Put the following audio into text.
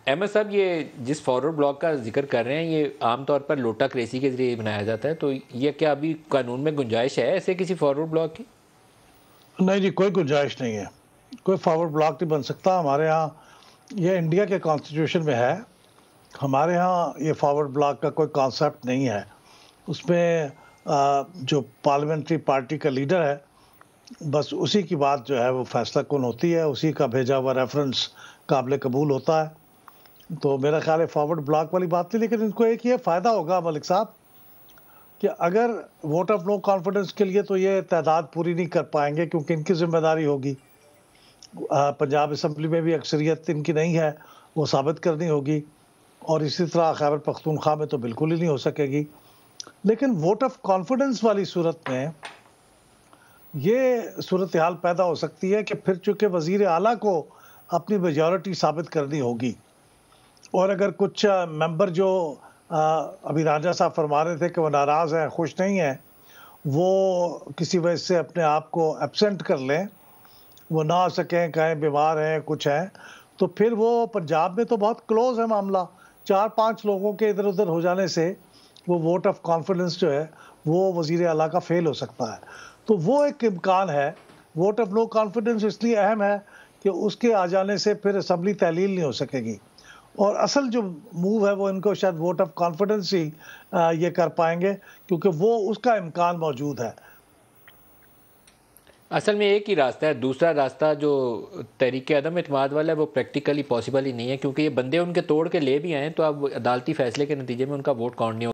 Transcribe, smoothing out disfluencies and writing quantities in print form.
अहमद साहब, ये जिस फॉरवर्ड ब्लॉक का जिक्र कर रहे हैं, ये आमतौर पर लोटा क्रेसी के ज़रिए बनाया जाता है, तो ये क्या अभी कानून में गुंजाइश है ऐसे किसी फॉरवर्ड ब्लॉक की? नहीं जी, कोई गुंजाइश नहीं है। कोई फॉरवर्ड ब्लॉक नहीं बन सकता। हमारे यहाँ ये इंडिया के कॉन्स्टिट्यूशन में है। हमारे यहाँ ये फॉरवर्ड ब्लॉक का कोई कॉन्सेप्ट नहीं है। उसमें जो पार्लियामेंट्री पार्टी का लीडर है, बस उसी की बात जो है वो फैसला कुन होती है, उसी का भेजा हुआ रेफरेंस काबिल कबूल होता है। तो मेरा ख्याल है फॉरवर्ड ब्लॉक वाली बात नहीं, लेकिन इनको एक ये फ़ायदा होगा मलिक साहब कि अगर वोट ऑफ नो कॉन्फिडेंस के लिए तो ये तादाद पूरी नहीं कर पाएँगे, क्योंकि इनकी ज़िम्मेदारी होगी। पंजाब असेंबली में भी अक्सरियत इनकी नहीं है, वो साबित करनी होगी, और इसी तरह खैबर पख्तूनख्वा में तो बिल्कुल ही नहीं हो सकेगी। लेकिन वोट ऑफ कॉन्फिडेंस वाली सूरत में ये सूरत हाल पैदा हो सकती है कि फिर चूँकि वज़ीर आला को अपनी मेजॉरिटी साबित करनी होगी, और अगर कुछ मेंबर जो अभी राजा साहब फरमा रहे थे कि वो नाराज़ हैं, खुश नहीं हैं, वो किसी वजह से अपने आप को एब्सेंट कर लें, वो ना आ सकें, कहें बीमार हैं, कुछ हैं, तो फिर वो पंजाब में तो बहुत क्लोज़ है मामला। 4-5 लोगों के इधर-उधर हो जाने से वो वोट ऑफ कॉन्फिडेंस जो है, वो वज़ीर आला का फ़ेल हो सकता है। तो वो एक इम्कान है। वोट ऑफ नो कॉन्फिडेंस इसलिए अहम है कि उसके आ जाने से फिर असेंबली तहलील नहीं हो सकेगी, और असल जो मूव है वो इनको शायद वोट ऑफ कॉन्फिडेंस ही ये कर पाएँगे, क्योंकि वो उसका इम्कान मौजूद है। असल में एक ही रास्ता है, दूसरा रास्ता जो तहरीक अदम एतमाद वाला है वो प्रैक्टिकली पॉसिबल ही नहीं है, क्योंकि ये बंदे उनके तोड़ के ले भी आए तो अब अदालती फैसले के नतीजे में उनका वोट काउंट नहीं